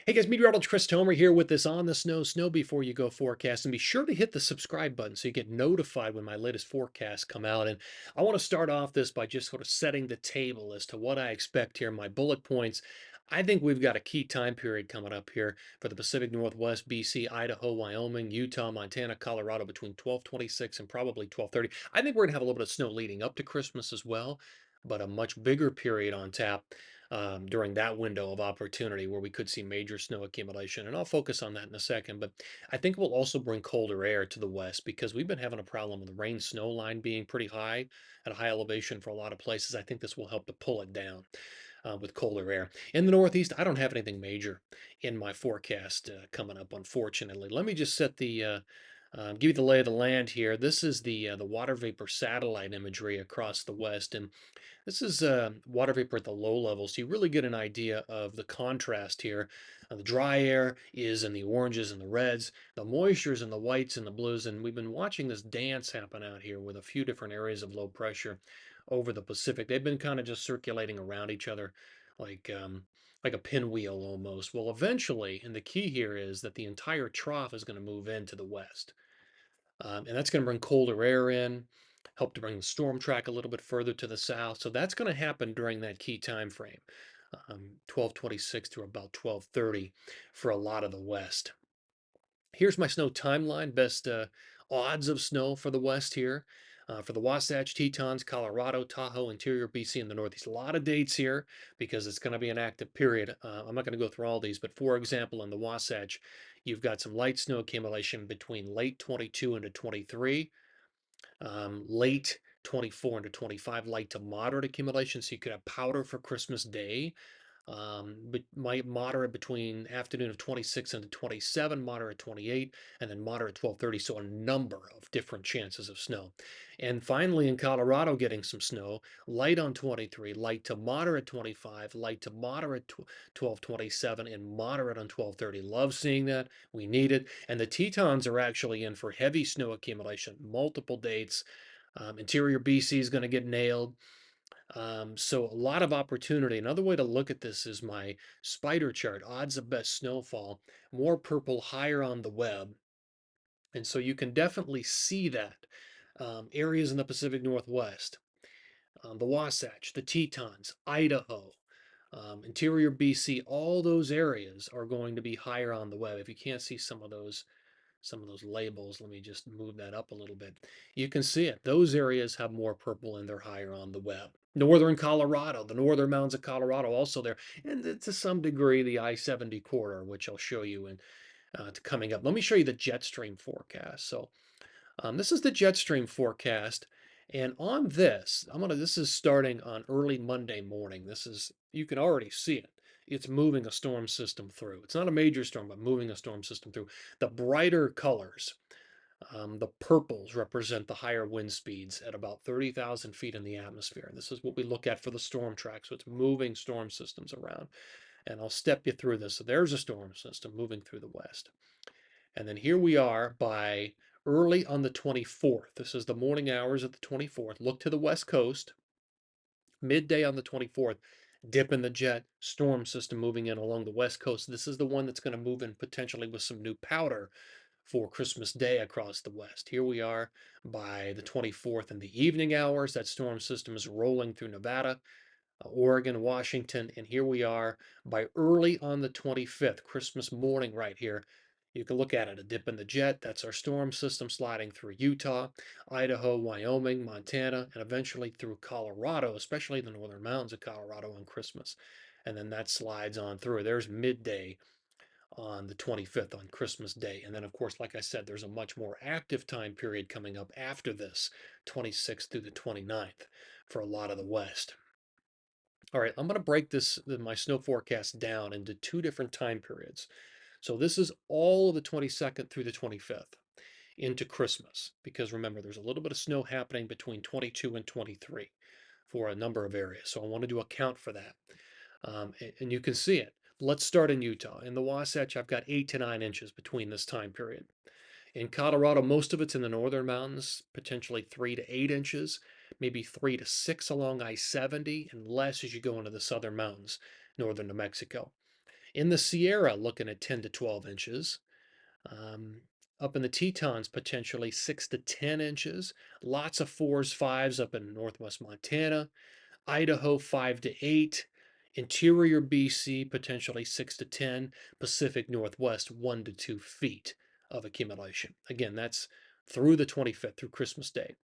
Hey guys, meteorologist Chris Tomer here with this On the Snow Before You Go forecast. And be sure to hit the subscribe button so you get notified when my latest forecasts come out. And I want to start off this by just sort of setting the table as to what I expect here. My bullet points. I think we've got a key time period coming up here for the Pacific Northwest, BC, Idaho, Wyoming, Utah, Montana, Colorado between 1226 and probably 1230. I think we're going to have a little bit of snow leading up to Christmas as well, but a much bigger period on tap during that window of opportunity where we could see major snow accumulation. And I'll focus on that in a second. But I think we'll also bring colder air to the west because we've been having a problem with the rain snow line being pretty high at a high elevation for a lot of places. I think this will help to pull it down with colder air. In the Northeast, I don't have anything major in my forecast coming up, unfortunately. Let me just set the give you the lay of the land here. This is the water vapor satellite imagery across the west, and this is water vapor at the low level, so you really get an idea of the contrast here. The dry air is in the oranges and the reds, the moisture is in the whites and the blues, and we've been watching this dance happen out here with a few different areas of low pressure over the Pacific. They've been kind of just circulating around each other like like a pinwheel almost. Well, eventually, and the key here is that the entire trough is going to move into the west. And that's going to bring colder air in, help to bring the storm track a little bit further to the south. So that's going to happen during that key time frame, 1226 through about 1230 for a lot of the west. Here's my snow timeline, best odds of snow for the west here. For the Wasatch, Tetons, Colorado, Tahoe, interior BC, and the Northeast. A lot of dates here because it's going to be an active period. I'm not going to go through all these, but for example, in the Wasatch, you've got some light snow accumulation between late 22 into 23, late 24 into 25, light to moderate accumulation. So you could have powder for Christmas Day, but might moderate between afternoon of 26 into 27, moderate 28, and then moderate 1230. So a number of different chances of snow. And finally, in Colorado, getting some snow, light on 23, light to moderate 25, light to moderate 1227, and moderate on 1230. Love seeing that. We need it. And the Tetons are actually in for heavy snow accumulation, multiple dates. Interior BC is going to get nailed. So a lot of opportunity. Another way to look at this is my spider chart, odds of best snowfall, more purple higher on the web. And so you can definitely see that. Areas in the Pacific Northwest, the Wasatch, the Tetons, Idaho, interior BC, all those areas are going to be higher on the web. If you can't see some of those labels, let me just move that up a little bit. You can see it. Those areas have more purple and they're higher on the web. Northern Colorado, the northern mountains of Colorado also there. And to some degree, the I-70 corridor, which I'll show you in coming up. Let me show you the jet stream forecast. So this is the jet stream forecast. And on this, this is starting on early Monday morning. You can already see it. It's moving a storm system through. It's not a major storm, but moving a storm system through. The brighter colors, the purples represent the higher wind speeds at about 30,000 feet in the atmosphere. This is what we look at for the storm track. So it's moving storm systems around. And I'll step you through this. So there's a storm system moving through the west. And then here we are by early on the 24th. This is the morning hours of the 24th. Look to the west coast. Midday on the 24th, dip in the jet, storm system moving in along the west coast. This is the one that's going to move in potentially with some new powder for Christmas Day across the west. Here we are by the 24th in the evening hours. That storm system is rolling through Nevada, Oregon, Washington, and here we are by early on the 25th, Christmas morning right here. You can look at it, a dip in the jet. That's our storm system sliding through Utah, Idaho, Wyoming, Montana, and eventually through Colorado, especially the northern mountains of Colorado on Christmas. And then that slides on through. There's midday on the 25th on Christmas Day. And then, of course, like I said, there's a much more active time period coming up after this, 26th through the 29th for a lot of the West. All right, I'm going to break my snow forecast down into two different time periods. So this is all of the 22nd through the 25th into Christmas, because remember, there's a little bit of snow happening between 22 and 23 for a number of areas. So I wanted to account for that. And you can see it. Let's start in Utah. In the Wasatch, I've got 8 to 9 inches between this time period. In Colorado, most of it's in the northern mountains, potentially 3 to 8 inches, maybe 3 to 6 along I-70, and less as you go into the southern mountains, northern New Mexico. In the Sierra, looking at 10 to 12 inches. Um, Up in the Tetons, potentially 6 to 10 inches. Lots of fours, fives up in northwest Montana. Idaho, 5 to 8. Interior BC, potentially 6 to 10. Pacific Northwest, 1 to 2 feet of accumulation. Again, that's through the 25th, through Christmas Day.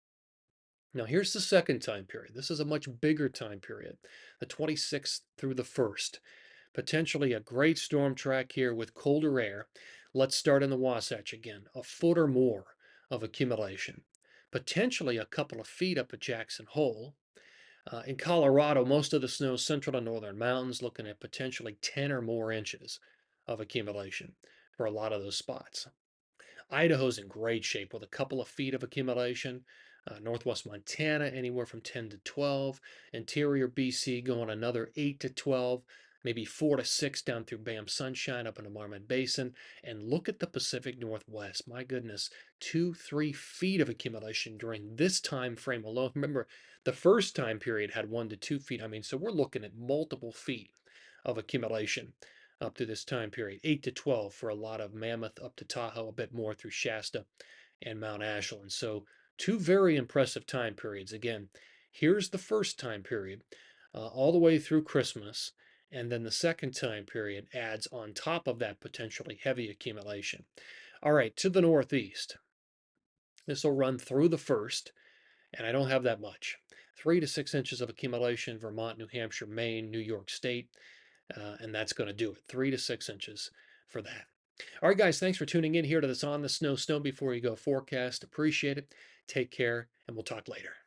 Now, here's the second time period. This is a much bigger time period, the 26th through the 1st. Potentially a great storm track here with colder air. Let's start in the Wasatch again, a foot or more of accumulation. Potentially a couple of feet up at Jackson Hole. In Colorado, most of the snow central to northern mountains, looking at potentially 10 or more inches of accumulation for a lot of those spots. Idaho's in great shape with a couple of feet of accumulation. Northwest Montana, anywhere from 10 to 12. Interior BC going another 8 to 12, maybe 4 to 6 down through Bam Sunshine up in the Marmot Basin. And look at the Pacific Northwest. My goodness, 2, 3 feet of accumulation during this time frame alone. Remember, the first time period had 1 to 2 feet. I mean, so we're looking at multiple feet of accumulation up to this time period. 8 to 12 for a lot of Mammoth up to Tahoe, a bit more through Shasta and Mount Ashland. So, two very impressive time periods. Again, here's the first time period, all the way through Christmas. And then the second time period adds on top of that potentially heavy accumulation. All right, to the northeast. This will run through the first, and I don't have that much. 3 to 6 inches of accumulation, Vermont, New Hampshire, Maine, New York State. And that's going to do it. 3 to 6 inches for that. All right, guys, thanks for tuning in here to this On the Snow Before You Go forecast. Appreciate it. Take care, and we'll talk later.